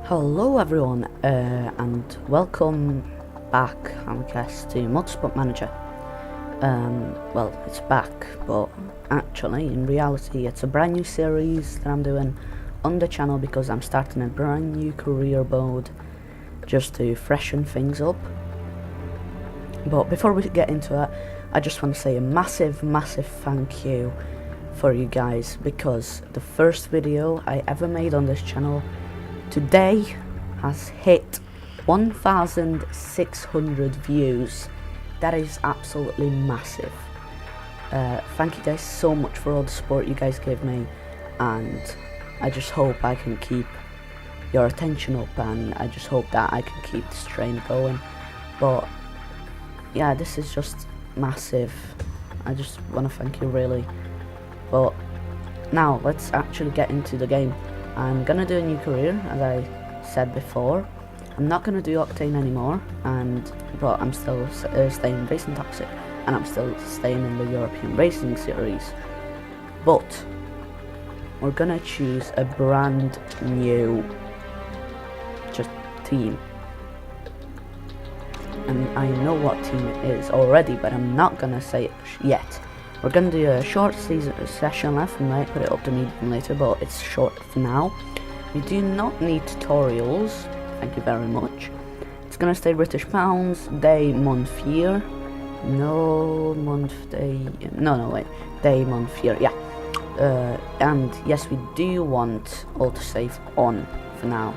Hello everyone, and welcome back, I guess, to Motorsport Manager. Well, it's back, but actually, in reality, it's a brand new series that I'm doing on the channel because I'm starting a brand new career mode just to freshen things up. But before we get into it, I just want to say a massive thank you for you guys, because the first video I ever made on this channel today has hit 1,600 views. That is absolutely massive. Thank you guys so much for all the support you guys give me, and I just hope I can keep your attention up, and I just hope that I can keep this train going. But yeah, this is just massive. I just want to thank you, really. But now let's actually get into the game. I'm gonna do a new career, as I said before. I'm not gonna do Octane anymore, but I'm still staying Racing Toxic, and I'm still staying in the European Racing Series. But we're gonna choose a brand new team, and I know what team it is already, but I'm not gonna say it yet. We're going to do a short session left. We might put it up to medium later, but it's short for now. We do not need tutorials, thank you very much. It's going to stay British pounds, day, month, year. No, month, day, no, wait, day, month, year, yeah. And yes, we do want autosave on for now,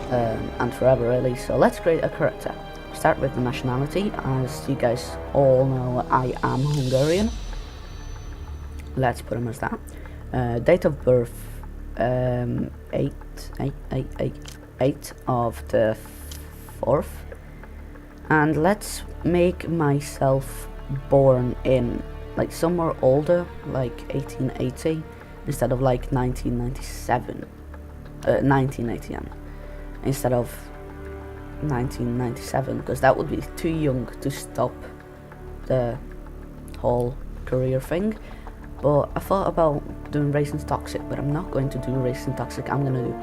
and forever really. So let's create a character. Start with the nationality. As you guys all know, I am Hungarian. Let's put him as that. Date of birth, 8 of the 4th. And let's make myself born in like somewhere older, like 1880, instead of like 1997. 1980, instead of 1997, because that would be too young to stop the whole career thing. But I thought about doing Racing Toxic, but I'm not going to do Racing Toxic. I'm going to do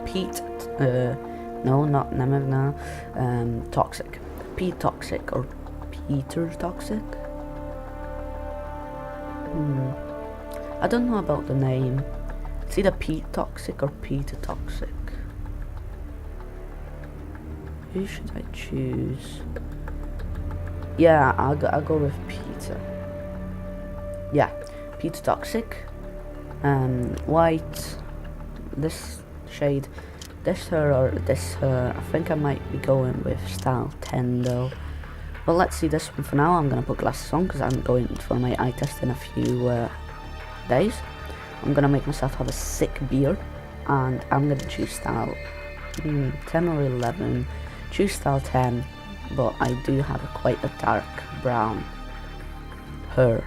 Toxic. Pete Toxic, or Peter Toxic. I don't know about the name. It's either Pete Toxic or Peter Toxic. Who should I choose? Yeah, I'll go with Peter. Yeah, Peter Toxic. White. This shade. This her or this her. I think I might be going with style 10 though. Well, let's see this one for now. I'm gonna put glasses on because I'm going for my eye test in a few days. I'm gonna make myself have a sick beard, and I'm gonna choose style 10 or 11. Choose style 10, but I do have quite a dark brown hair.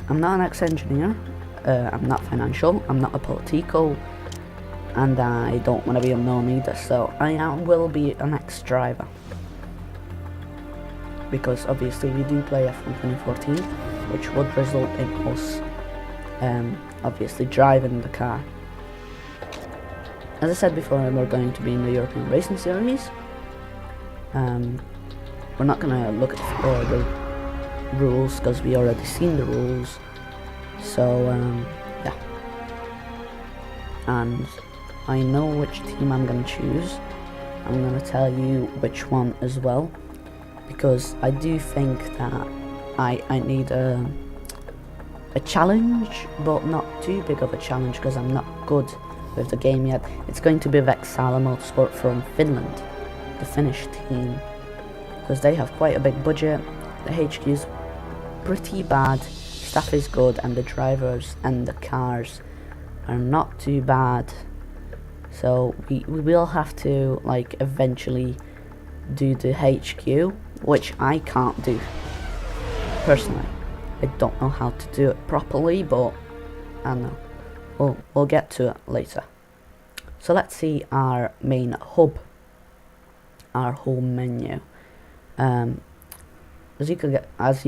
I'm not an ex-engineer, I'm not financial, I'm not a politico, and I don't want to be unknown either, so I will be an ex-driver. Because obviously we do play F1 2014, which would result in us obviously driving the car. As I said before, we're going to be in the European Racing Series. We're not going to look at the rules because we already seen the rules. So yeah. And I know which team I'm going to choose. I'm going to tell you which one as well, because I do think that I need a challenge, but not too big of a challenge because I'm not good with the game yet. It's going to be Vexala Motorsport from Finland, the Finnish team, because they have quite a big budget. The HQ is pretty bad, staff is good, and the drivers and the cars are not too bad. So we will have to like eventually do the HQ, which I can't do personally. I don't know how to do it properly, but I don't know. We'll get to it later. So let's see our main hub, our home menu. As you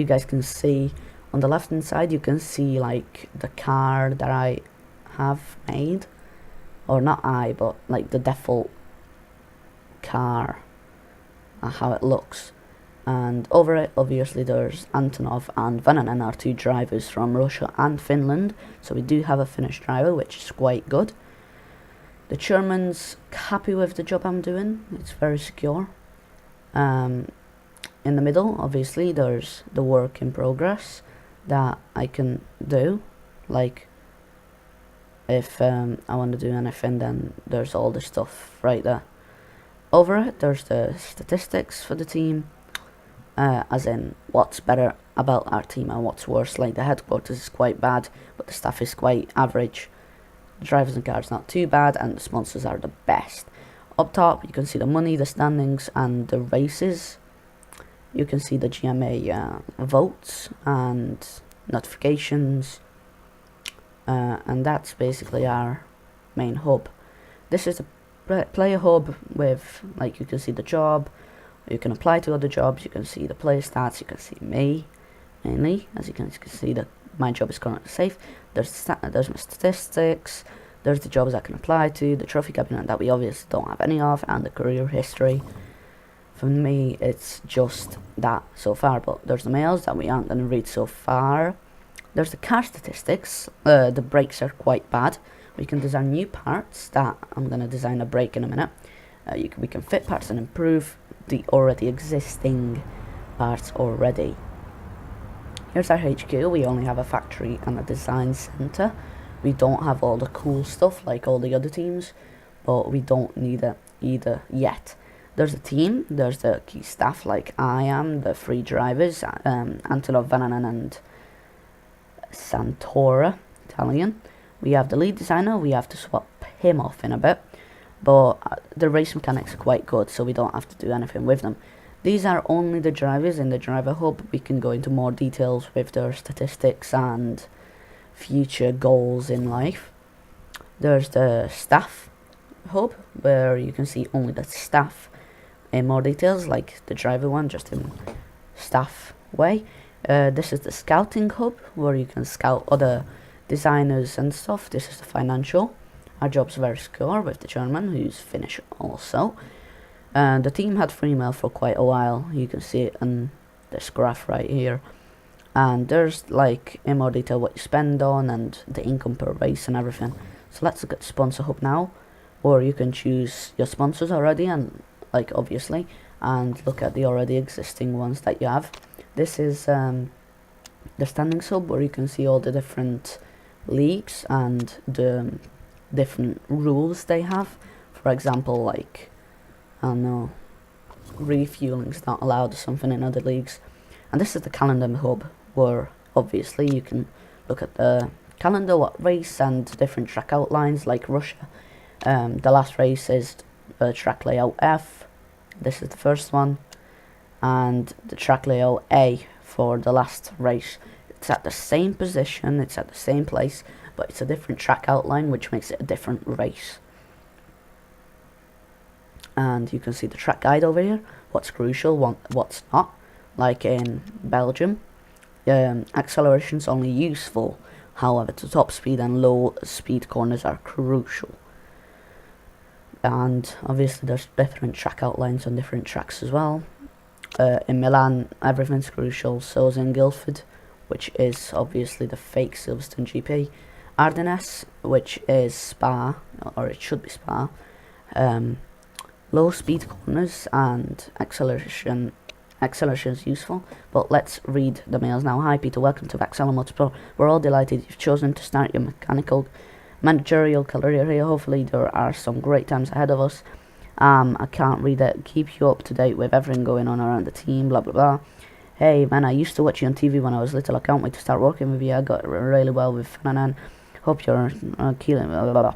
guys can see on the left hand side, you can see like the car that I have made. or not but like the default car, how it looks. And over it, obviously, there's Antonov and Vananen, are two drivers from Russia and Finland. So we do have a Finnish driver, which is quite good. The chairman's happy with the job I'm doing. It's very secure. In the middle, obviously, there's the work in progress that I can do. Like, if I want to do anything, then there's all the stuff right there. Over it, there's the statistics for the team. As in what's better about our team and what's worse. Like the headquarters is quite bad, but the staff is quite average. The drivers and cars not too bad, and the sponsors are the best. Up top you can see the money, the standings, and the races. You can see the GMA votes and notifications, and that's basically our main hub. This is a player hub with, like, you can see the job. You can apply to other jobs, you can see the player stats, you can see me, mainly, as you can see that my job is currently safe. There's my statistics, there's the jobs I can apply to, the trophy cabinet that we obviously don't have any of, and the career history. For me, it's just that so far, but there's the mails that we aren't going to read so far. There's the car statistics. The brakes are quite bad. We can design new parts, that I'm going to design a brake in a minute. We can fit parts and improve the already existing parts already. Here's our HQ. We only have a factory and a design center. We don't have all the cool stuff like all the other teams, but we don't need it either yet. There's a team, there's the key staff like I am, the three drivers, Antonov, Vananen and Santora, Italian. We have the lead designer, we have to swap him off in a bit. But the race mechanics are quite good, so we don't have to do anything with them. These are only the drivers in the driver hub. We can go into more details with their statistics and future goals in life. There's the staff hub, where you can see only the staff in more details, like the driver one, just in staff way. This is the scouting hub, where you can scout other designers and stuff. This is the financial. Our job's very secure with the chairman, who's Finnish also. And the team had free mail for quite a while. You can see it in this graph right here. And there's, like, in more detail what you spend on and the income per race and everything. So let's look at the sponsor hub now. Or you can choose your sponsors already, and, like, obviously, and look at the already existing ones that you have. This is the standings hub, where you can see all the different leagues and the different rules they have. For example, like, I don't know, refueling's not allowed or something in other leagues. And this is the calendar hub, where obviously you can look at the calendar, what race, and different track outlines, like Russia. The last race is track layout F. This is the first one, and the track layout A for the last race. It's at the same position, it's at the same place, but it's a different track outline, which makes it a different race. And you can see the track guide over here, what's crucial, what's not. Like in Belgium, acceleration is only useful, however the top speed and low speed corners are crucial. And obviously there's different track outlines on different tracks as well. In Milan, everything's crucial, so is in Guildford, which is obviously the fake Silverstone GP. Ardennes, which is Spa, or it should be Spa. Low speed corners and acceleration is useful, but let's read the mails now. Hi Peter, welcome to Vexala Motorsport. We're all delighted you've chosen to start your managerial career here. Hopefully there are some great times ahead of us. I can't read it. Keep you up to date with everything going on around the team, blah blah blah. Hey man, I used to watch you on TV when I was little. I can't wait to start working with you. I got really well with Fananan. Hope you're killing blah, blah, blah.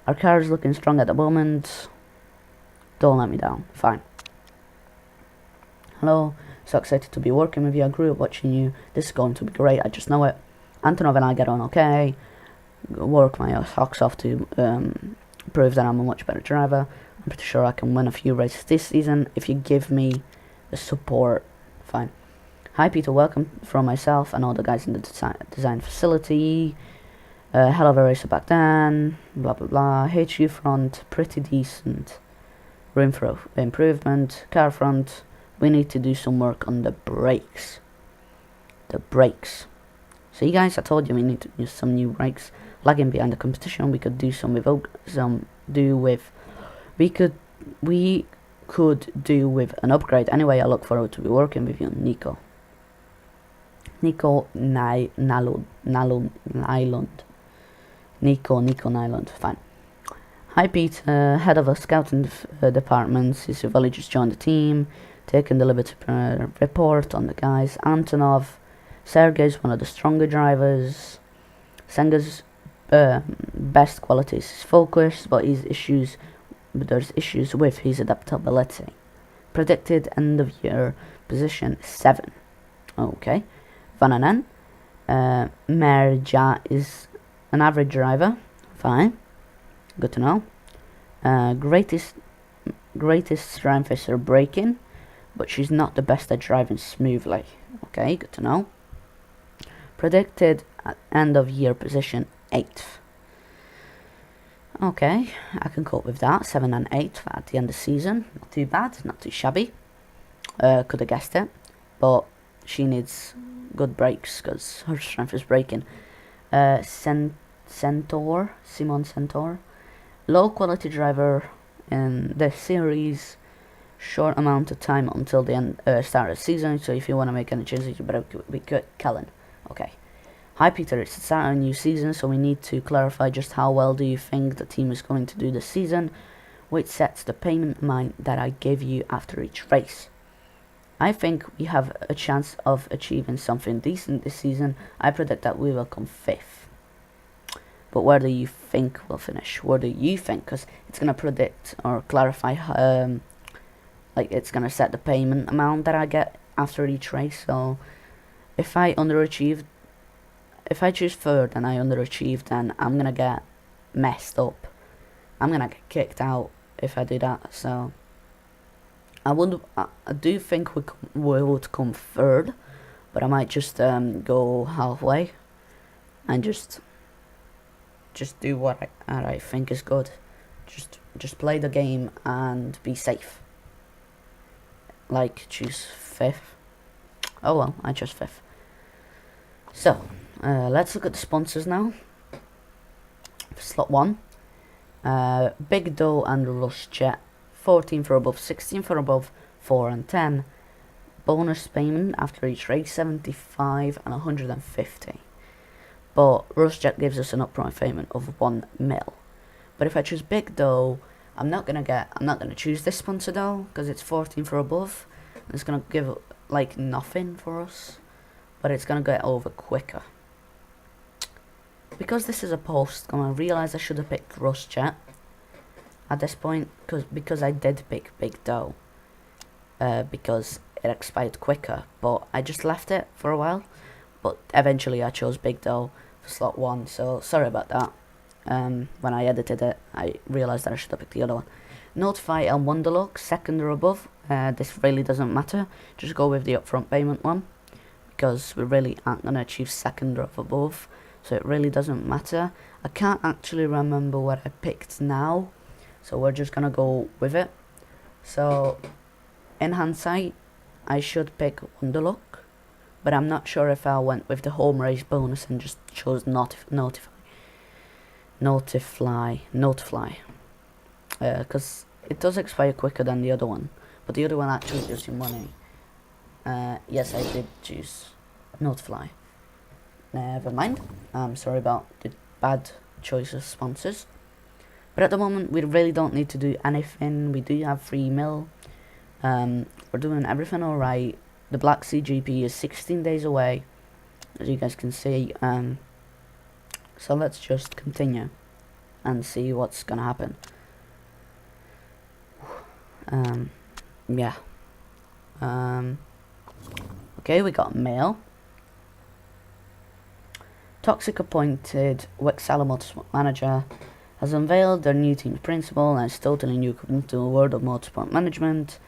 Our car is looking strong at the moment. Don't let me down. Fine. Hello. So excited to be working with you. I grew up watching you. This is going to be great. I just know it. Antonov and I get on okay. Work my socks off to prove that I'm a much better driver. I'm pretty sure I can win a few races this season if you give me the support. Fine. Hi Peter, welcome from myself and all the guys in the design facility. Hell of a racer back then, blah blah blah. HQ front, pretty decent. Room for improvement. Car front, we need to do some work on the brakes. The brakes. See guys, I told you we need to use some new brakes. Lagging behind the competition, we could do with an upgrade. Anyway, I look forward to be working with you, Nico. Nico Nyland, fine. Hi Peter, head of a scouting department. Sisivali just joined the team, taking the liberty to report on the guys. Antonov, Sergey's one of the stronger drivers. Senga's best qualities is focus, but there's issues with his adaptability. Predicted end of year position 7. Okay. Vananen, Merja is an average driver. Fine. Good to know. Greatest strength is her braking, but she's not the best at driving smoothly. Okay, good to know. Predicted at end of year position 8th. Okay, I can cope with that. 7 and 8 at the end of the season. Not too bad, not too shabby. Could have guessed it, but she needs good brakes because her strength is braking. Simon Centaur, low quality driver in this series. Short amount of time until the start of the season, so if you want to make any changes, you better be good. Kellen. Okay. Hi Peter, it's the start of a new season, so we need to clarify just how well do you think the team is going to do this season, which sets the payment amount that I give you after each race. I think we have a chance of achieving something decent this season. I predict that we will come 5th. But where do you think we'll finish? Where do you think? Because it's going to predict or clarify, like it's going to set the payment amount that I get after each race. So if I choose 3rd and I underachieve, then I'm going to get messed up. I'm going to get kicked out if I do that. So I do think we would come 3rd, but I might just go halfway and just do what I think is good. Just play the game and be safe. Like choose 5th. Oh well, I chose 5th. So let's look at the sponsors now. For slot 1, Big Doe and RushJet. 14 for above, 16 for above, 4 and 10. Bonus payment after each race, 75 and 150. But RushJet gives us an upfront payment of 1 mil. But if I choose Big Doe, I'm not gonna choose this sponsor though, because it's 14 for above. It's gonna give like nothing for us, but it's gonna get over quicker. Because this is a post, I realize I should have picked RushJet at this point, because I did pick Big Doe, because it expired quicker, but I just left it for a while. But eventually I chose Big Doe for slot 1, so sorry about that. When I edited it, I realized that I should have picked the other one. Notify and Wonderlook, 2nd or above. This really doesn't matter, just go with the upfront payment one, because we really aren't going to achieve 2nd or above, so it really doesn't matter. I can't actually remember what I picked now, so we're just going to go with it. So in hindsight, I should pick Wonderlook, but I'm not sure if I went with the home race bonus and just chose Notify, because it does expire quicker than the other one, but the other one actually gives you money. Yes, I did choose Notify. Never mind. I'm sorry about the bad choice of sponsors. But at the moment, we really don't need to do anything. We do have 3 mil. We're doing everything alright. The Black Sea GP is 16 days away, as you guys can see. So let's just continue and see what's gonna happen. Yeah. Okay, we got mail. Toxic appointed Vexala Motorsport Manager has unveiled their new team principal and is totally new to the World of Motorsport Management.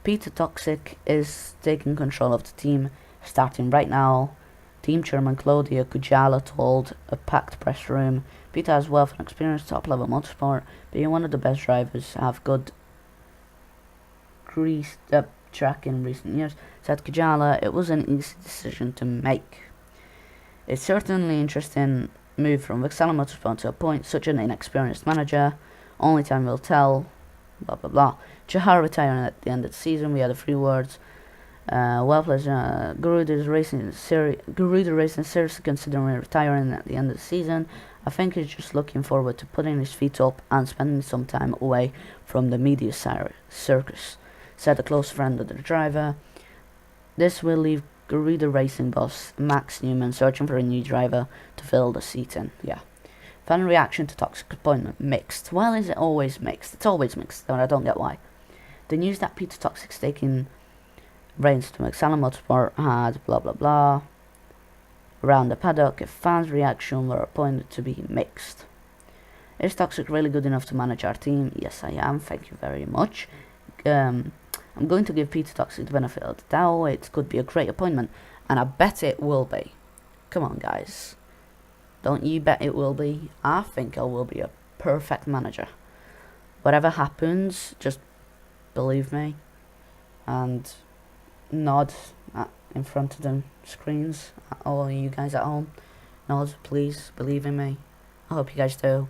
Peter Toxic is taking control of the team starting right now. Team chairman Claudia Kujala told a packed press room, Peter has wealth and experience, top-level motorsport, being one of the best drivers, have good greased up track in recent years. Said Kujala, it was an easy decision to make. It's certainly interesting move from Vexala Motorsport to appoint such an inexperienced manager. Only time will tell. Blah blah blah. Jahar retiring at the end of the season. We had a few words. Well played. Garuda Racing seriously considering retiring at the end of the season. I think he's just looking forward to putting his feet up and spending some time away from the media circus, said a close friend of the driver. This will leave Garuda Racing boss Max Newman searching for a new driver to fill the seat in. Yeah. Fan reaction to toxic appointment mixed. Well, is it always mixed? It's always mixed, and I don't get why. The news that Peter Toxic's taking reins to Vexala Motorsport had blah blah blah. Around the paddock, fans' reaction were appointed to be mixed. Is Toxic really good enough to manage our team? Yes, I am. Thank you very much. I'm going to give Peter Toxic the benefit of the doubt. It could be a great appointment, and I bet it will be. Come on, guys. Don't you bet it will be? I think I will be a perfect manager. Whatever happens, just believe me, and nod in front of the screens. All you guys at home, nod, please, believe in me. I hope you guys do,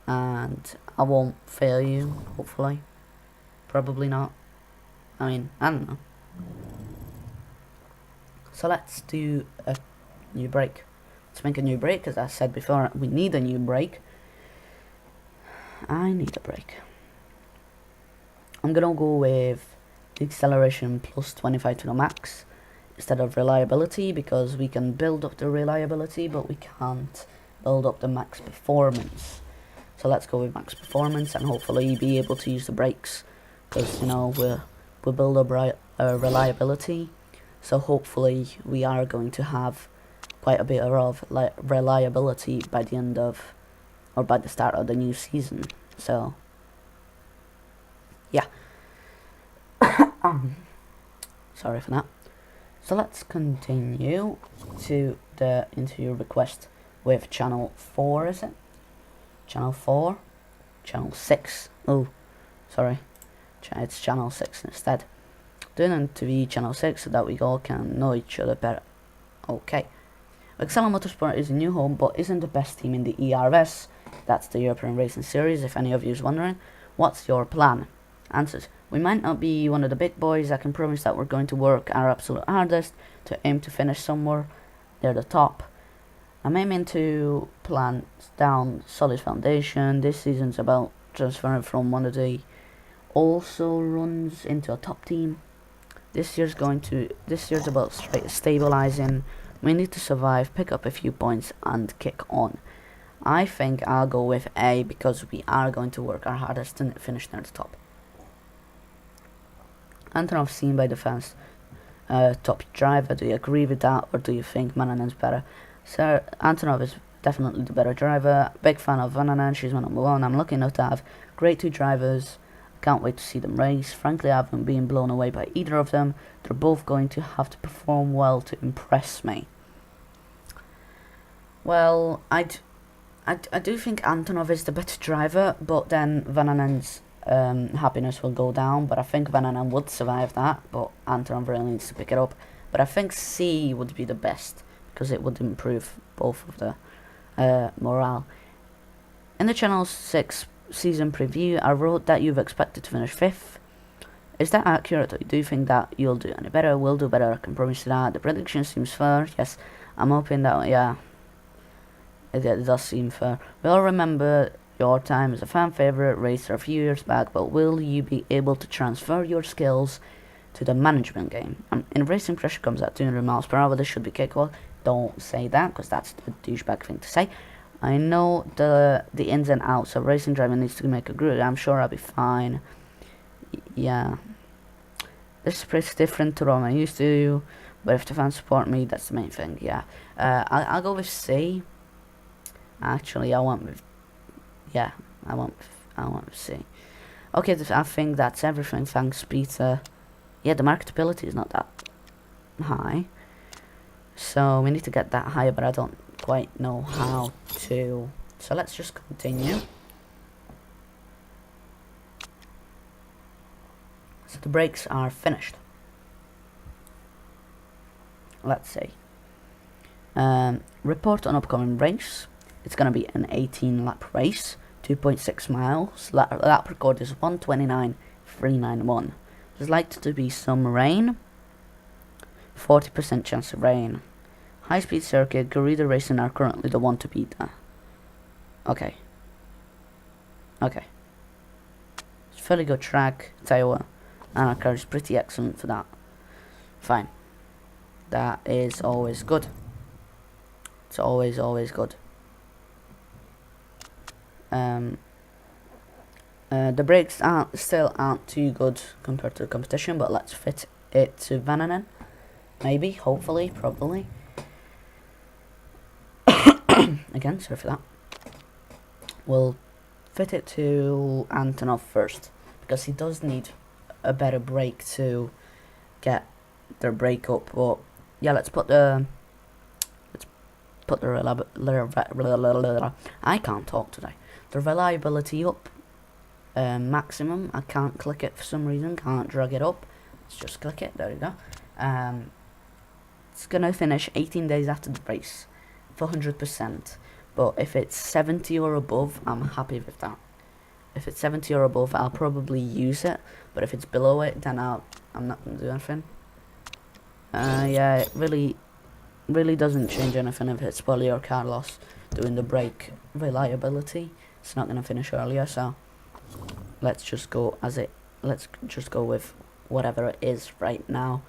and I won't fail you, hopefully. Probably not. I mean, I don't know. So let's do a new break. Let's make a new break, as I said before, we need a new break. I need a break. I'm gonna go with the acceleration plus 25 to the max instead of reliability, because we can build up the reliability, but we can't build up the max performance. So let's go with max performance, and hopefully be able to use the brakes, because you know we'll build up reliability. So hopefully we are going to have quite a bit of reliability by the end of, or by the start of the new season. So yeah. Sorry for that. So let's continue to the interview request with channel 4, is it? Channel 4? Channel 6. Oh, sorry. It's channel 6 instead. Doing an interview channel 6 so that we all can know each other better. Okay. Vexala Motorsport is a new home, but isn't the best team in the ERS. That's the European Racing Series, if any of you is wondering. What's your plan? Answers. We might not be one of the big boys. I can promise that we're going to work our absolute hardest to aim to finish somewhere near the top. I'm aiming to plant down solid foundation. This season's about transferring from one of the also runs into a top team. This year's about stabilizing. We need to survive, pick up a few points, and kick on. I think I'll go with A, because we are going to work our hardest to finish near the top. Antonov seen by the fans, top driver. Do you agree with that, or do you think Vananen's better? Sir, Antonov is definitely the better driver. Big fan of Vananen. She's my number one. I'm lucky enough to have great two drivers. Can't wait to see them race. Frankly, I haven't been blown away by either of them. They're both going to have to perform well to impress me. Well, I do think Antonov is the better driver, but then Vananen's happiness will go down. But I think Vananen would survive that, but Antonov really needs to pick it up. But I think C would be the best, because it would improve both of the morale. In the Channel 6 season preview, I wrote that you've expected to finish 5th. Is that accurate, or do you think that you'll do any better? We'll do better, I can promise you that. The prediction seems fair. Yes, I'm hoping that, yeah, it does seem fair. We all remember your time as a fan favourite racer a few years back, but will you be able to transfer your skills to the management game? In racing, pressure comes at 200 miles per hour. This should be capable. Don't say that, because that's the douchebag thing to say. I know the ins and outs of racing. Driving needs to make a grid. I'm sure I'll be fine. Yeah, this is pretty different to what I'm used to, but if the fans support me, that's the main thing. Yeah, I'll go with C. Actually, I want with C. Okay, I think that's everything. Thanks, Peter. Yeah, the marketability is not that high. So we need to get that higher, but I don't quite know how to. So let's just continue. So the brakes are finished. Let's see. Report on upcoming race. It's going to be an 18 lap race, 2.6 miles. Lap record is 129.391. There's likely to be some rain. 40% chance of rain. High speed circuit, Garuda Racing are currently the one to beat that. Okay. Okay. It's a fairly good track, tell you what. And our car is pretty excellent for that. Fine. That is always good. It's always good. The brakes still aren't too good compared to the competition, but let's fit it to Vananen. Maybe, hopefully, probably. Again, sorry for that. We'll fit it to Antonov first, because he does need a better brake to get their brake up. But yeah, let's put the I can't talk today. The reliability up, maximum. I can't click it for some reason. Can't drag it up. Let's just click it. There we go. It's gonna finish 18 days after the race for 100%. But if it's 70 or above, I'm happy with that. If it's 70 or above, I'll probably use it. But if it's below it, then I'm not gonna do anything. Yeah, it really doesn't change anything if it's Polly or Carlos doing the brake reliability. It's not gonna finish earlier, so let's just go let's just go with whatever it is right now.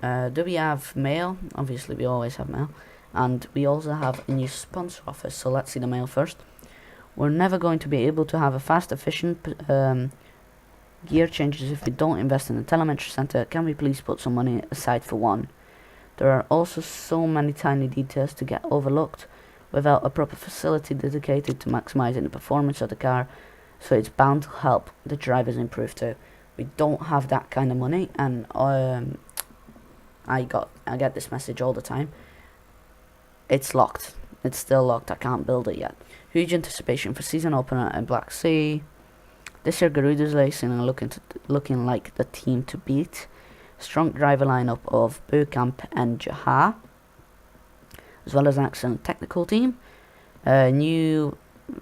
Do we have mail? Obviously we always have mail. And we also have a new sponsor office, so let's see the mail first. We're never going to be able to have a fast, efficient gear changes if we don't invest in the telemetry center. Can we please put some money aside for one? There are also so many tiny details to get overlooked without a proper facility dedicated to maximizing the performance of the car, so it's bound to help the drivers improve too. We don't have that kind of money, and I get this message all the time. It's locked. It's still locked. I can't build it yet. Huge anticipation for season opener at Black Sea. This year Garuda's racing and looking like the team to beat. Strong driver lineup of Burkamp and Jaha, as well as an excellent technical team. New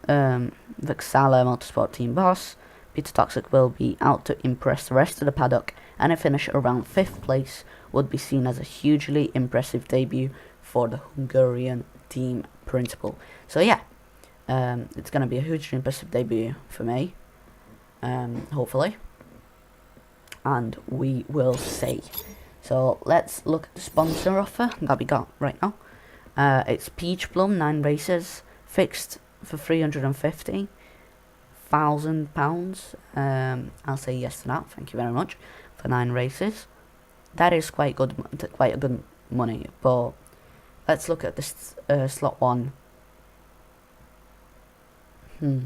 Vexala Motorsport team boss. Peter Toxic will be out to impress the rest of the paddock, and a finish around 5th place would be seen as a hugely impressive debut for the Hungarian team principal. So yeah, it's going to be a hugely impressive debut for me, hopefully, and we will see. So let's look at the sponsor offer that we got right now. It's Peach Plum, 9 races, fixed for £350,000. I'll say yes to that, thank you very much, for 9 races. That is quite a good money, but let's look at this slot 1. Yeah,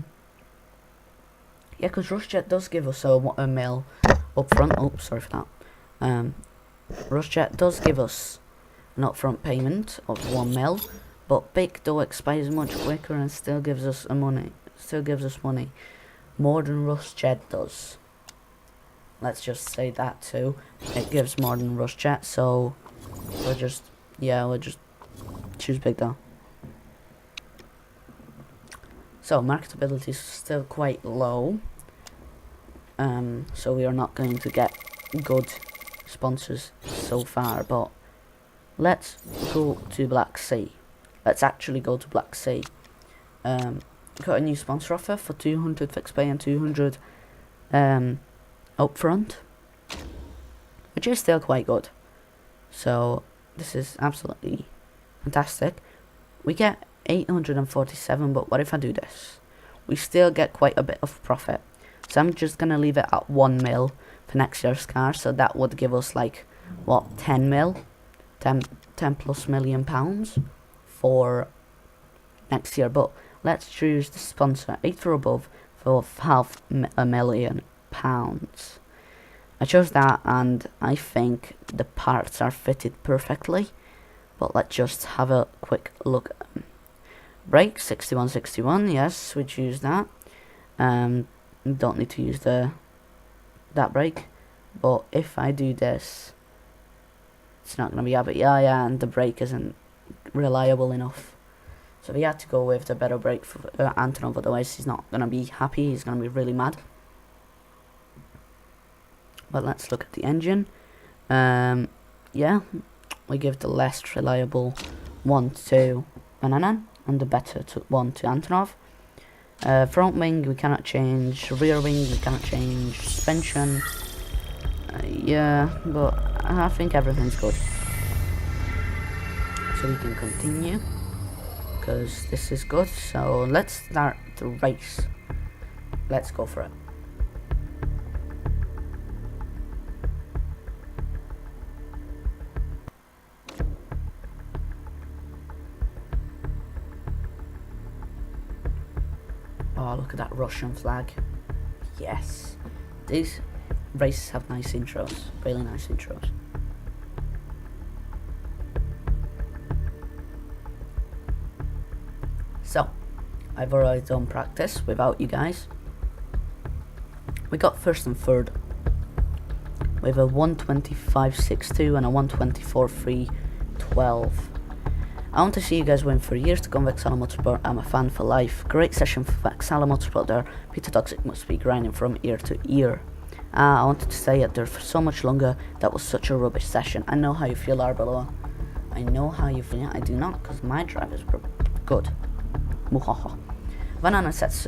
because RushJet does give us a mil up front. Oh, sorry for that. RushJet does give us an upfront payment of 1 mil, but Big Dough expires much quicker and still gives us money. More than RushJet does. Let's just say that too. It gives more than RushJet, so we'll just choose Big Dough. So marketability is still quite low. So we are not going to get good sponsors so far, but let's go to Black Sea. Let's actually go to Black Sea. Got a new sponsor offer for 200 fixed pay and 200 upfront, which is still quite good. So this is absolutely fantastic. We get 847, but what if I do this? We still get quite a bit of profit. So I'm just gonna leave it at 1 mil for next year's car. So that would give us like what, 10 plus million pounds for next year. But let's choose the sponsor 8 or above for £500,000. I chose that, and I think the parts are fitted perfectly. But let's just have a quick look at them. Brake 6161, yes, we choose that. Don't need to use that brake. But if I do this, it's not going to be happy. Yeah, and the brake isn't reliable enough. So we had to go with the better brake for Antonov, otherwise he's not going to be happy, he's going to be really mad. But let's look at the engine. Yeah, we give the less reliable one to Vananen and the better one to Antonov. Front wing we cannot change, rear wing we cannot change, suspension. Yeah, but I think everything's good. So we can continue, because this is good. So let's start the race. Let's go for it. Oh, look at that Russian flag. Yes. These races have nice intros. Really nice intros. So, I've already done practice without you guys. We got first and third with a 125.62 and a 124.312. I want to see you guys win for years to come. Vexala Motorsport, I'm a fan for life. Great session for Vexala Motorsport there. Peter Toxic must be grinding from ear to ear. I wanted to stay out there for so much longer. That was such a rubbish session. I know how you feel, Arbelo. I know how you feel. I do not, because my drivers were good. Muhaha. Vananen sets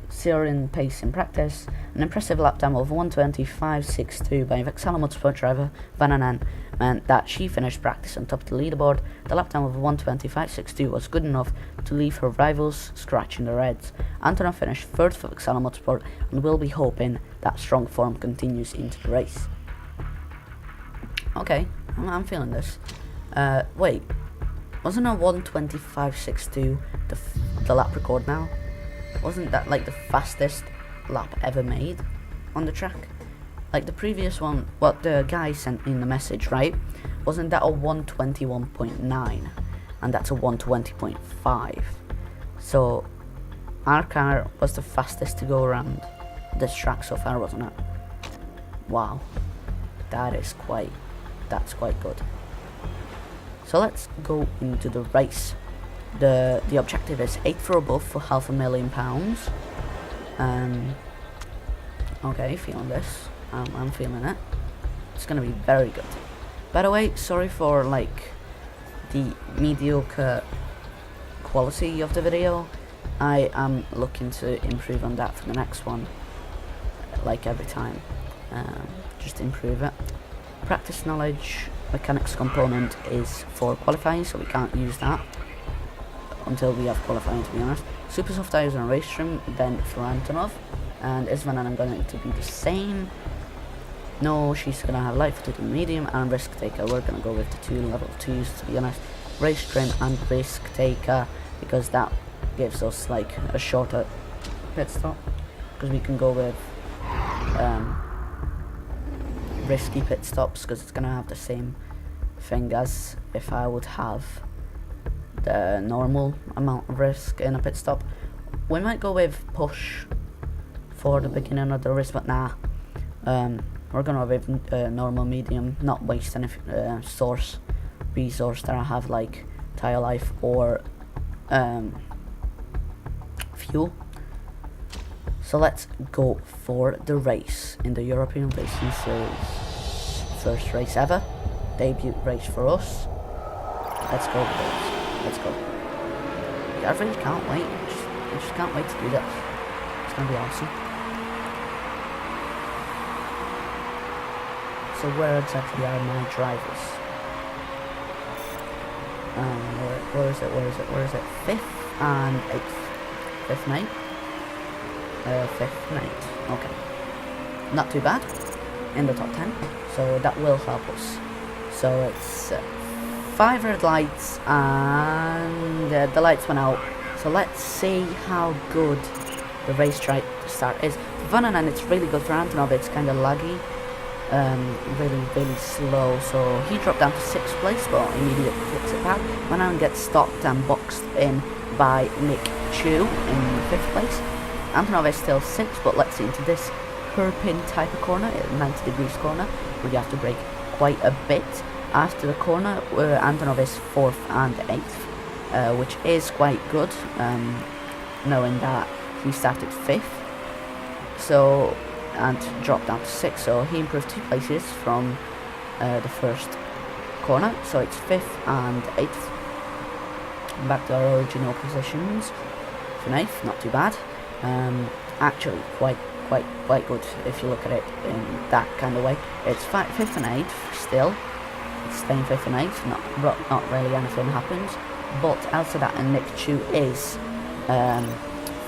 Syrian pace in practice. An impressive lap time of 125.62 by Vexala Motorsport driver Vananen meant that she finished practice on top of the leaderboard. The lap time of 125.62 was good enough to leave her rivals scratching their heads. Antonov finished third for Vexala Motorsport and will be hoping that strong form continues into the race. Okay, I'm feeling this. Wait, wasn't a 125.62 the lap record now? Wasn't that like the fastest lap ever made on the track? Like the previous one, what the guy sent me in the message, right? Wasn't that a 121.9? And that's a 120.5. So our car was the fastest to go around this track so far, wasn't it? Wow, that's quite good. So let's go into the race. The objective is 8th or above for £500,000. Okay, feeling this. I'm feeling it. It's gonna be very good. By the way, sorry for like the mediocre quality of the video. I am looking to improve on that for the next one. Like every time, just improve it. Practice knowledge mechanics component is for qualifying, so we can't use that until we have qualifying, to be honest. Super soft tires and race trim then for Antonov, and Isvan and I'm going to be the same. No, she's gonna have light footed and medium, and risk taker we're gonna go with the 2 level 2s, to be honest. Race trim and risk taker, because that gives us like a shorter pit stop, because we can go with risky pit stops, because it's gonna have the same thing as if I would have the normal amount of risk in a pit stop. We might go with push for the beginning of the race, but nah, we're gonna go with normal medium, not waste any resource that I have like tire life or fuel. So let's go for the race in the European Racing Series. First race ever, debut race for us. Let's go, boys. Let's go. I really can't wait. I just can't wait to do this. It's gonna be awesome. So where exactly are my drivers? Where is it? 5th and 8th. 5th and 8th? 5th and 8th. Okay. Not too bad. In the top 10. So that will help us. So it's 5 red lights and the lights went out. So let's see how good the racetrack start is. For Vananen it's really good. For Antonov it's kind of laggy. really slow, so he dropped down to 6th place, but immediately flips it back. Vananen gets stopped and boxed in by Nick Chu in 5th place. Antonov is still 6th, but let's see into this hairpin type of corner, 90 degrees corner, where you have to brake quite a bit. After the corner, Antonov is 4th and 8th, which is quite good, knowing that he started 5th, so, and dropped down to 6th, so he improved 2 places from the first corner, so it's 5th and 8th. Back to our original positions. For 9th, not too bad. Actually, quite good if you look at it in that kind of way. It's 5th and 8th still. It's staying 5th and 8th. Not really anything happens. But outside that, and Nick Chu is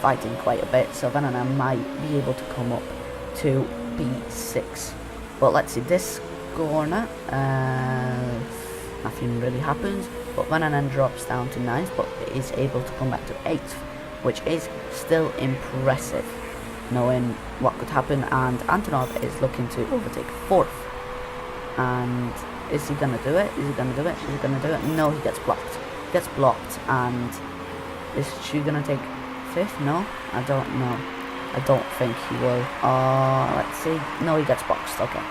fighting quite a bit, so Vananen might be able to come up to P6. But let's see this corner. Nothing really happens. But Vananen drops down to 9th, but is able to come back to 8th, which is still impressive, knowing what could happen. And Antonov is looking to overtake 4th. And is he gonna do it? Is he gonna do it? Is he gonna do it? No, he gets blocked. He gets blocked, and is she gonna take 5th? No, I don't know. I don't think he will. Let's see. No, he gets boxed. Okay.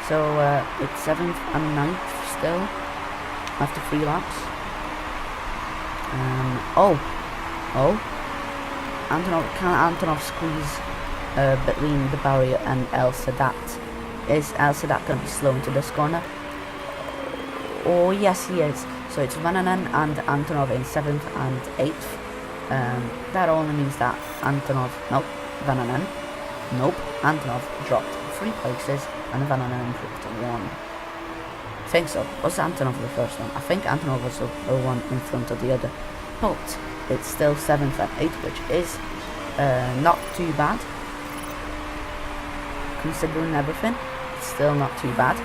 So it's 7th and 9th still after 3 laps. Can Antonov squeeze between the barrier and El Sadat? Is El Sadat going to be slow into this corner? Oh yes, he is. So it's Vananen and Antonov in 7th and 8th. That only means that Vananen dropped 3 places and Vananen improved to 1. I think so. Was Antonov the first one? I think Antonov was the one in front of the other. But it's still 7th and 8th, which is not too bad. Considering everything, it's still not too bad.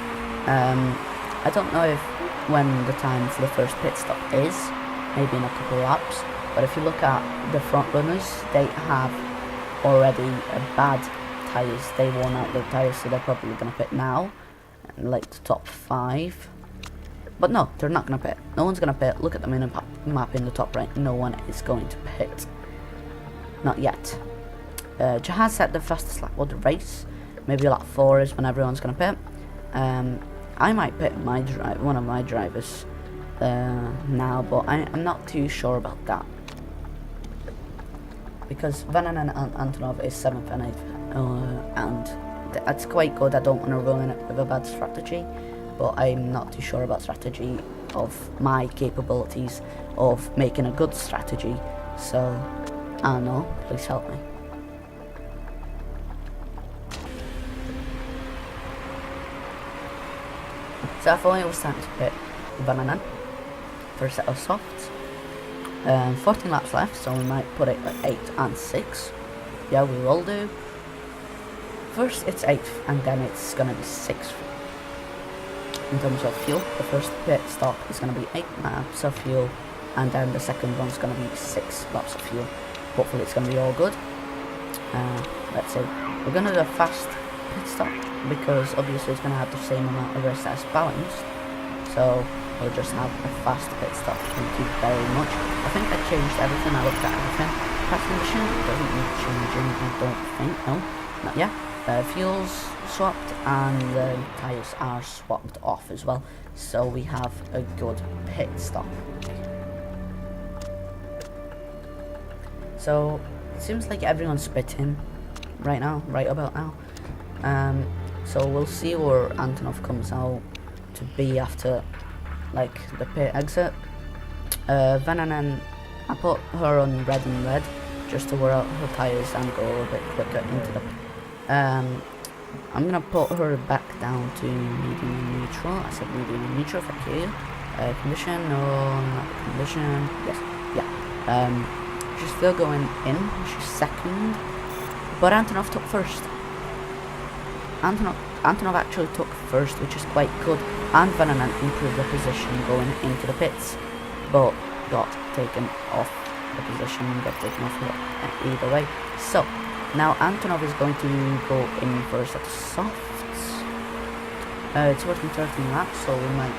I don't know if when the time for the first pit stop is, maybe in a couple of laps, but if you look at the front runners, they have already bad tyres. They worn out their tyres, so they're probably going to pit now, like the top 5. But no, they're not going to pit. No one's going to pit. Look at the map in the top right. No one is going to pit. Not yet. Jahaz set the fastest lap of the race. Maybe lap 4 is when everyone's going to pit. I might pit one of my drivers now, but I'm not too sure about that. Because Vananen and Antonov is 7th and 8th, and that's quite good. I don't want to ruin it with a bad strategy, but I'm not too sure about strategy of my capabilities of making a good strategy, so I don't know, please help me. So I thought it was time to pit Vananen for a set of softs. 14 laps left, so we might put it like 8 and 6. Yeah, we will do. First it's 8th, and then it's gonna be 6th. In terms of fuel, the first pit stop is gonna be 8 laps of fuel, and then the second one's gonna be 6 laps of fuel. Hopefully it's gonna be all good. Let's see. We're gonna do a fast pit stop, because obviously it's gonna have the same amount of rest as balanced. So we'll just have a fast pit stop. Thank you very much. I think I changed everything. I looked at everything. Path condition doesn't need changing, I don't think. No, not yet. Fuel's swapped and the tyres are swapped off as well. So we have a good pit stop. So it seems like everyone's pitting right about now. So we'll see where Antonov comes out to be after like the pit exit. Vananen, I put her on red and red just to wear out her tyres and go a bit quicker into the I'm gonna put her back down to medium and neutral. I said medium and neutral, thank you. Condition, no, not condition, yes, yeah. She's still going in, she's second, but Antonov took first. Antonov actually took first, which is quite good, and Vananen improved the position going into the pits, but got taken off the position, got taken off either way. So now Antonov is going to go in for a set of softs. It's working 13 laps, so we might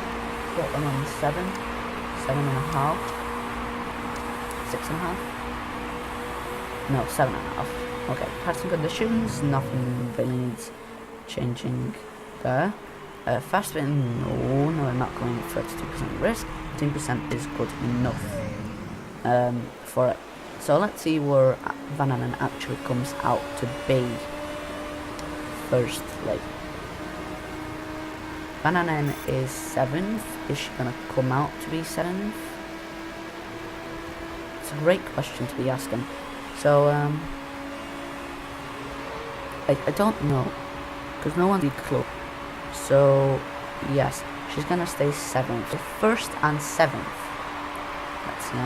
get them on 7, 7.5, 6.5. No, 7.5. Okay, passing conditions, nothing really needs changing there. Fast spin, no, we're not going 32% risk. 15% is good enough for it. So let's see where Van Anen actually comes out to be. Firstly, Van Anen is 7th. Is she gonna come out to be 7th? It's a great question to be asking. So I don't know, because no one's been close. So yes, she's gonna stay 7th. So 1st and 7th. Let's see,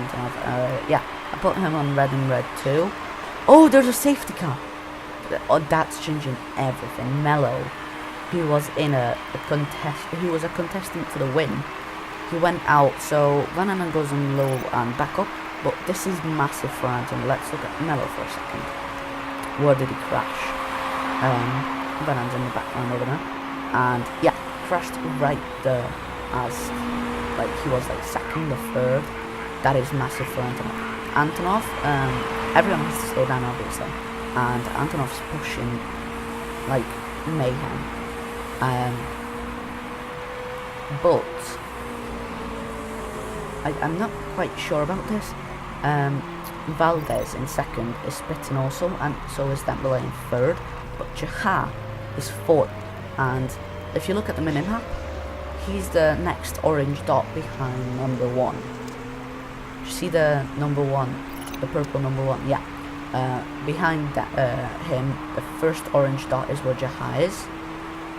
yeah, I put him on red and red too. Oh, there's a safety car. Oh, that's changing everything. Mello, he was in a contestant for the win. He went out, so Van Anen goes on low and back up. But this is massive for Anton. Let's look at Mello for a second. Where did he crash? Van Anen's in the background over there. And yeah, crashed right there as like he was like 2nd or 3rd. That is massive for Antonov. Antonov, everyone has to slow down obviously. And Antonov's pushing like mayhem. But I'm not quite sure about this. Valdez in 2nd is spitting also, and so is Dembele in 3rd. But Jaha is 4th, and if you look at the minimap, he's the next orange dot behind number 1. You see the number 1, the purple number 1? Yeah. Behind him, the first orange dot is where Jaha is.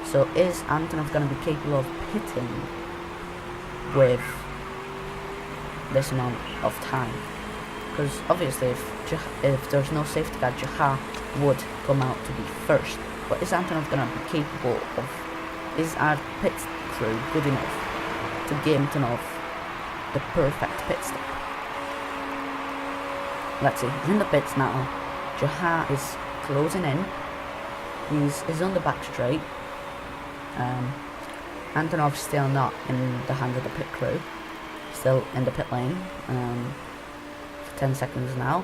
So is Antonov going to be capable of pitting with this amount of time? Because obviously if there's no safety car, Jaha would come out to be 1st. But is Antonov going to be capable of, is our pit crew good enough to give Antonov the perfect pit stop? Let's see, he's in the pits now. Jaha is closing in. He's on the back straight. Antonov's still not in the hand of the pit crew. Still in the pit lane. For 10 seconds now.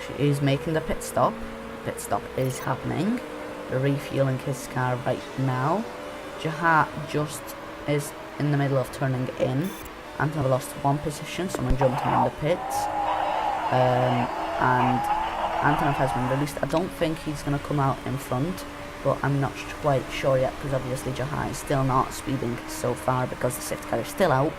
She is making the pit stop. Pit stop is happening. They're refueling his car right now. Jaha just is in the middle of turning in. Antonov lost 1 position. Someone jumped him in the pits. And Antonov has been released. I don't think he's going to come out in front, but I'm not quite sure yet, because obviously Jaha is still not speeding so far because the safety car is still out.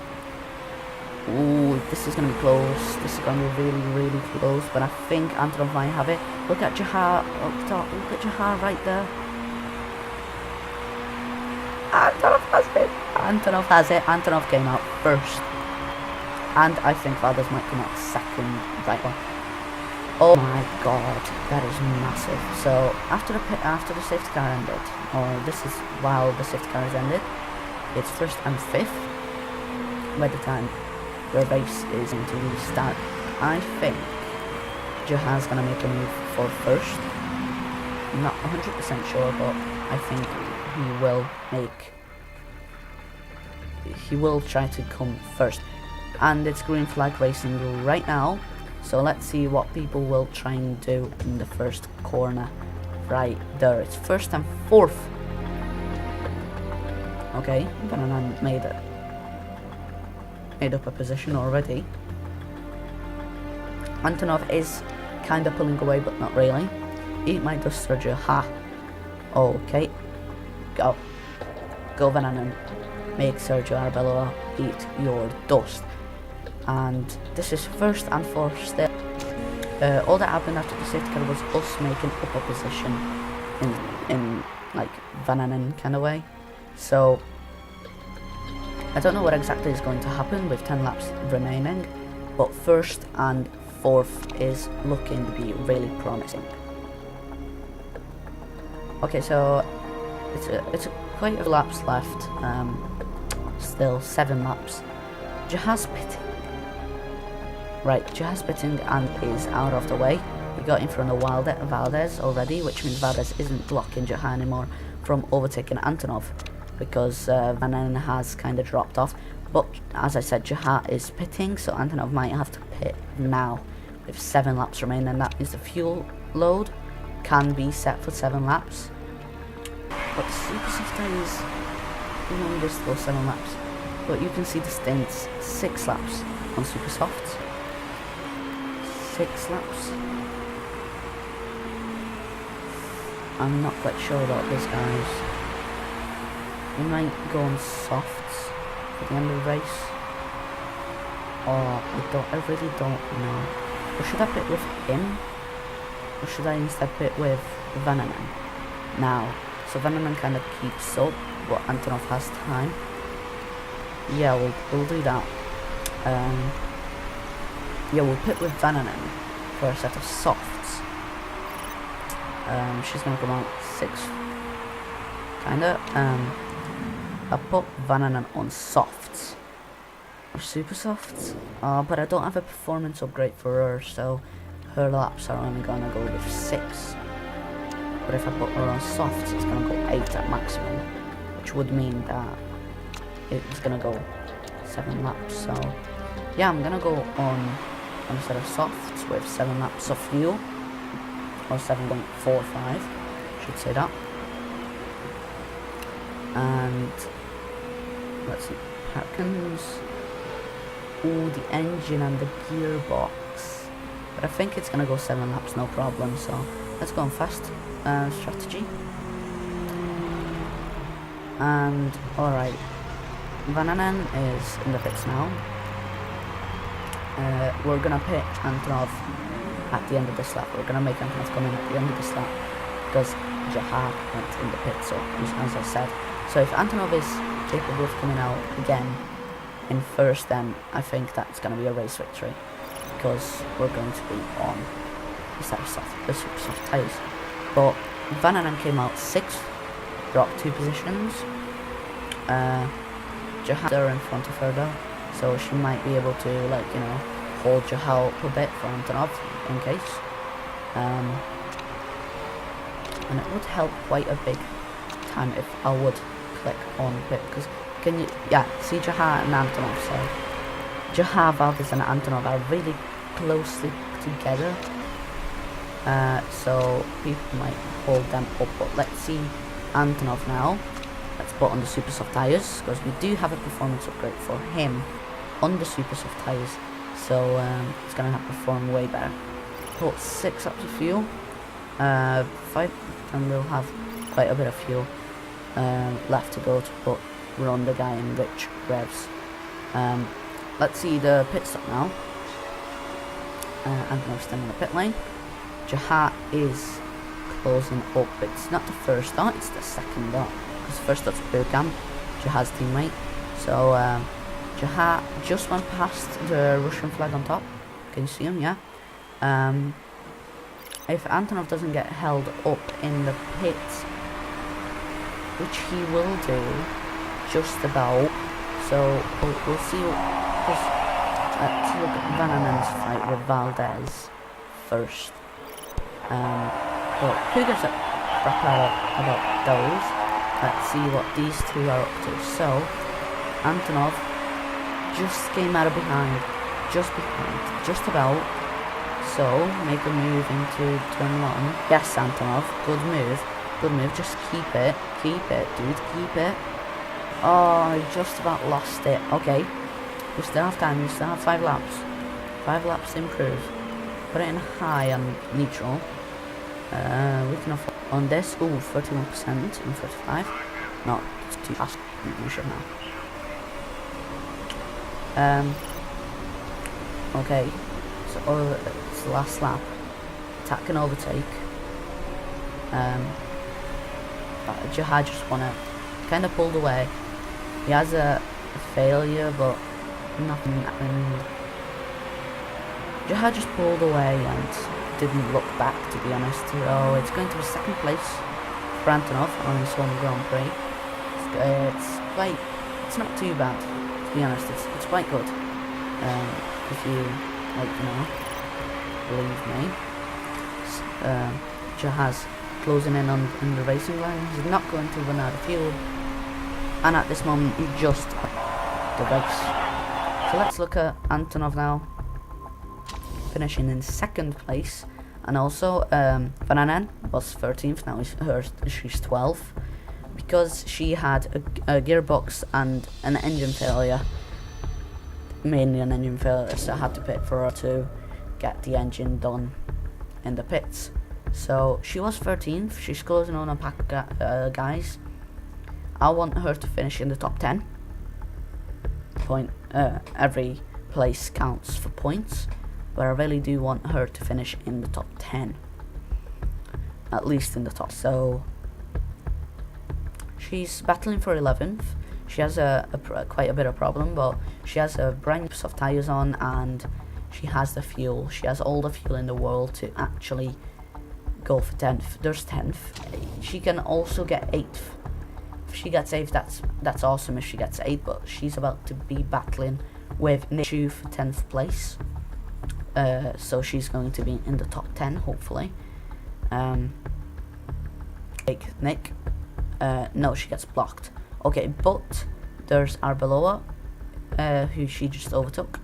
Ooh, this is going to be close. This is going to be really, really close, but I think Antonov might have it. Look at Jaha up top. Look at Jaha right there. Antonov has it. Antonov has it. Antonov came out 1st. And I think Valdez might come out 2nd, right one. Oh my god, that is massive. So after the safety car ended, or this is while the safety car has ended, it's 1st and 5th by the time the race is going to restart. I think Jaha's gonna make a move for 1st. I'm not 100% sure, but I think he will try to come 1st. And it's green flag racing right now, so let's see what people will try and do in the 1st corner right there. It's 1st and 4th. Okay, Van Anen made up a position already. Antonov is kind of pulling away, but not really. Eat my dust, Sergio. Ha. Okay, go Van Anen. Make Sergio Arbeloa eat your dust. And this is 1st and 4th still. All that happened after the safety car was us making up a position in like Van Anen kind of way. So I don't know what exactly is going to happen with 10 laps remaining, but 1st and 4th is looking to be really promising. Okay, so it's quite a few laps left. Still 7 laps. Jaha's pitting. Right, Jaha's pitting and is out of the way. We got in front of Valdez already, which means Valdez isn't blocking Jaha anymore from overtaking Antonov. because Vananen has kind of dropped off. But as I said, Jahat is pitting, so Antonov might have to pit now with 7 laps remaining, and that means the fuel load can be set for 7 laps. But the super soft tyres will just go 7 laps. But you can see the stints 6 laps on super softs. 6 laps. I'm not quite sure about this, guys. We might go on softs at the end of the race, or I really don't know. Or should I pit with him, or should I instead pit with Vananen now? So Vananen kind of keeps up, but Antonov has time. Yeah, we'll do that. Yeah, we'll pit with Vananen for a set of softs. She's gonna come out 6th, kinda. I'll put Vananen on softs or super softs. But I don't have a performance upgrade for her, so her laps are only gonna go with 6. But if I put her on softs, it's gonna go 8 at maximum, which would mean that it's gonna go 7 laps. So yeah, I'm gonna go on a set of softs with 7 laps of fuel, or 7.45, should say that. And let's see, Harkins. Ooh, the engine and the gearbox. But I think it's gonna go 7 laps, no problem. So let's go on fast strategy. And alright, Vananen is in the pits now. We're gonna pit Antonov at the end of this lap. We're gonna make Antonov come in at the end of this lap because Jahat went in the pit, so as I said. So if Antonov is capable of coming out again in first, then I think that's gonna be a race victory, because we're going to be on the super soft tyres. But Vananen came out 6th, dropped 2 positions. Jahat are in front of her though, so she might be able to, like, you know, hold Jahat up a bit for Antonov in case. And it would help quite a big time if I would click on pit, because can you, yeah, see Jahat and Antonov, so Jahat, Valdez and Antonov are really closely together, so people might hold them up. But let's see Antonov now. Let's put on the super soft tyres, because we do have a performance upgrade for him on the super soft tyres, so it's gonna have to perform way better. Put 6 laps of fuel, 5, and we'll have quite a bit of fuel left to go to run the guy in rich revs. Let's see the pit stop now. Antonov's still in the pit lane. Jahat is closing up. It's not the first dot, it's the second dot, because the first dot's Bergkamp, Jahat's teammate. So Jahat just went past the Russian flag on top. Can you see him? Yeah. If Antonov doesn't get held up in the pits, which he will do just about, so we'll see. Let's look at Vananen's fight with Valdez first. But who gives a crap about those? Let's see what these 2 are up to. So Antonov just came out of behind, just about. So make a move into turn 1. Yes, Antonov, good move. Just keep it, dude, keep it. Oh, I just about lost it. Okay, we still have time. We still have 5 laps. 5 laps to improve. Put it in high and neutral. We can afford on this. Ooh, 31% and 35. No, it's too fast. We should now. Okay, so it's the last lap. Attack and overtake. Jahat just wanna kind of pulled away. He has a failure, but nothing happened. Jahat just pulled away and didn't look back, to be honest. So it's going to be 2nd place for Antonov on his home Grand Prix. It's not too bad, to be honest. It's quite good. If you, like, you know, believe me. Jahat's closing in on the racing line. He's not going to run out of fuel. and at this moment he just the race. So let's look at Antonov now, finishing in 2nd place, and also Vananen was 13th. Now she's 12th because she had a gearbox and an engine failure, mainly an engine failure, so I had to pit for her to get the engine done in the pits. So she was 13th. She's closing on a pack, guys. I want her to finish in the top 10. Every place counts for points, but I really do want her to finish in the top 10, at least in the top. So she's battling for 11th. She has quite a bit of problem, but she has a brand new soft tires on, and she has the fuel. She has all the fuel in the world to actually go for 10th. There's 10th. She can also get 8th. If she gets 8th, that's awesome if she gets 8th, but she's about to be battling with Nichu for 10th place. So she's going to be in the top 10, hopefully. Nick. No, she gets blocked. Okay, but there's Arbeloa, who she just overtook.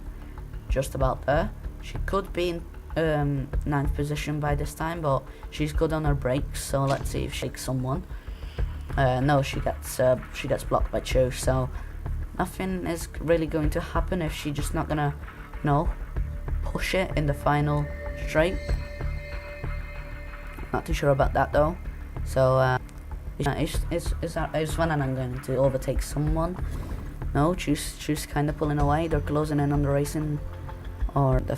Just about there. She could be in 9th position by this time, but she's good on her brakes, so let's see if she takes someone. No, she gets blocked by Cho, so nothing is really going to happen if she's just not gonna, push it in the final straight. Not too sure about that though. So is Vananen going to overtake someone? No, she's kind of pulling away. They're closing in on the racing or the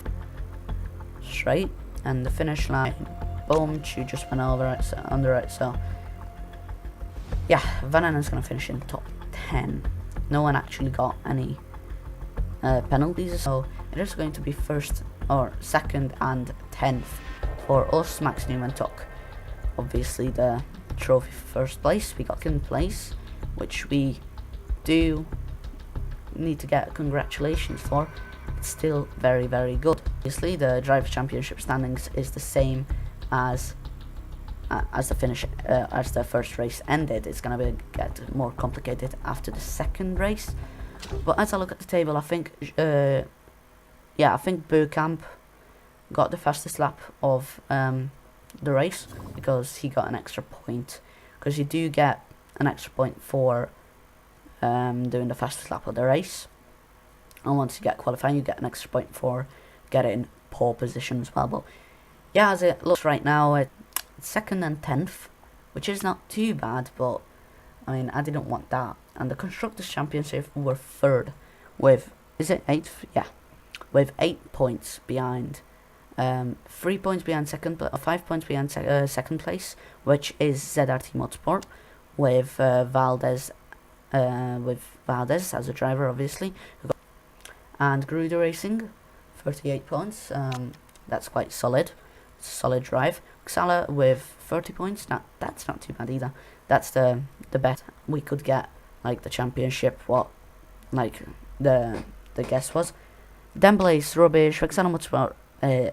straight, and the finish line. Boom! She just went over it under it. So yeah, Vananen's gonna finish in top 10. No one actually got any penalties, so it is going to be 1st or 2nd and 10th for us. Max Newman took obviously the trophy for 1st place. We got 2nd place, which we do need to get congratulations for. It's still very, very good. Obviously, the driver championship standings is the same as the finish as the 1st race ended. It's gonna get more complicated after the 2nd race. But as I look at the table, I think I think Burkamp got the fastest lap of the race, because he got an extra point, because you do get an extra point for doing the fastest lap of the race, and once you get qualifying you get an extra point for getting pole position as well. But yeah, as it looks right now, it's 2nd and 10th, which is not too bad, but I mean, I didn't want that. And the Constructors' Championship were 3rd with, is it 8th? Yeah, with 8 points behind, 3 points behind 2nd, 5 points behind 2nd place, which is ZRT Motorsport, with Valdez as a driver, obviously, and Gruder Racing, 38 points. That's quite solid. It's a solid drive. Vexala with 30 points. That's not too bad either. That's the bet we could get, like the championship. What, like the guess was. Dembele's rubbish. Vexala Motorsport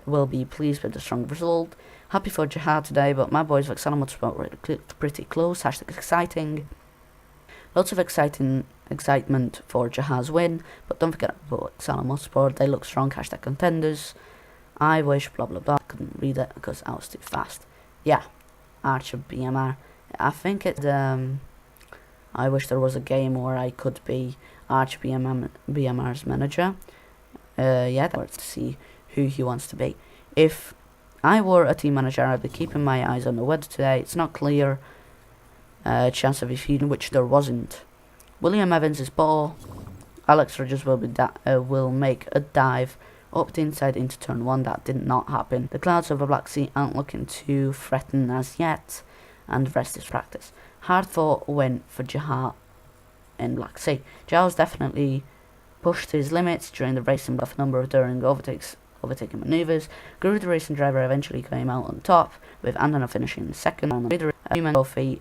will be pleased with the strong result. Happy for Jihad today, but my boys Vexala Motorsport were pretty close. Hashtag exciting. Lots of excitement for Jihad's win, but don't forget about Vexala Motorsport. They look strong. Hashtag contenders. I wish blah blah blah. Couldn't read it because I was too fast. Yeah, Archer BMR. I think it. I wish there was a game where I could be Archer BMR's manager. Yeah, to see who he wants to be. If I were a team manager, I'd be keeping my eyes on the weather today. It's not clear. Chance of defeating, which there wasn't. William Evans is ball. Alex Rogers will make a dive up the inside into turn 1. That did not happen. The clouds over Black Sea aren't looking too threatening as yet, and the rest is practice. Hard fought win for Jihad in Black Sea. Giles definitely pushed his limits during the race and a number of daring overtaking manoeuvres. Guru, the racing driver, eventually came out on top, with Andana finishing 2nd on the human trophy,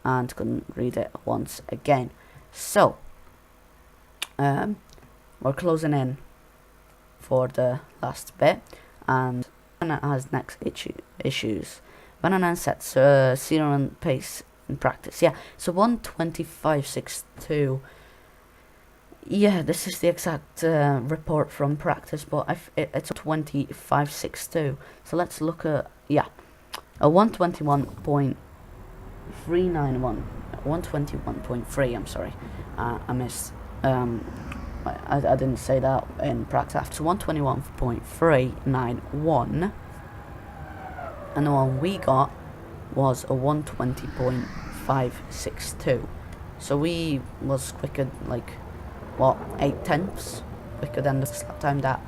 and couldn't read it once again. So we're closing in for the last bit, and Vananen has next issues. Vananen sets zero pace in practice. Yeah, so 1:25.62. Yeah, this is the exact report from practice, but it's 25.62. So let's look at, yeah, a 121.391, 121.3. I'm sorry, I missed. I didn't say that in practice. So 121.391, and the one we got was a 120.562. So we was quicker, like, what, 8 tenths quicker than the lap time that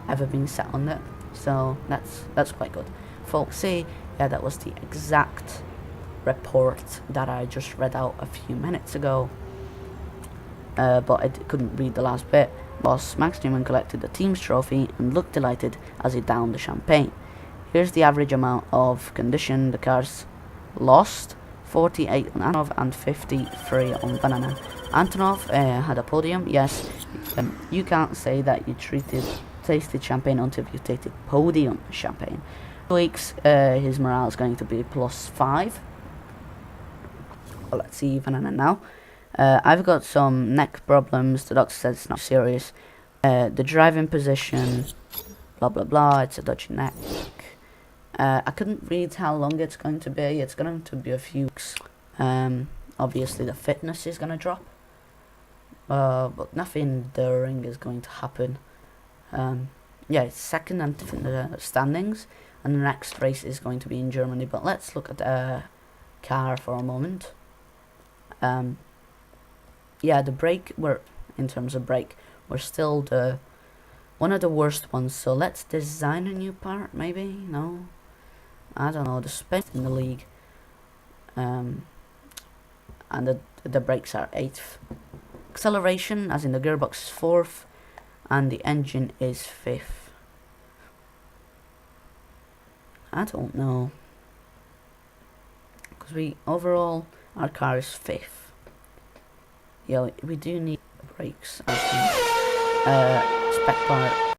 ever been set on it. So that's quite good. Folks, see, yeah, that was the exact report that I just read out a few minutes ago. But I couldn't read the last bit. Boss Max Newman collected the team's trophy and looked delighted as he downed the champagne. Here's the average amount of condition the cars lost: 48 on Antonov and 53 on Banana. Antonov had a podium. Yes, you can't say that you tasted champagne until you tasted podium champagne. 2 weeks, his morale is going to be +5. Well, let's see Banana now. I've got some neck problems. The doctor says it's not serious. The driving position, blah blah blah. It's a dodgy neck. I couldn't read how long it's going to be. It's going to be a few weeks. Obviously the fitness is going to drop, but nothing daring is going to happen. Yeah, it's second in the standings, and the next race is going to be in Germany. But let's look at the car for a moment. Yeah, the brake, in terms of brake, we're still one of the worst ones. So let's design a new part, maybe? No, I don't know. The space in the league, and the brakes are 8th. Acceleration, as in the gearbox, is 4th, and the engine is 5th. I don't know, because overall our car is 5th. Yeah, we do need brakes. Spec part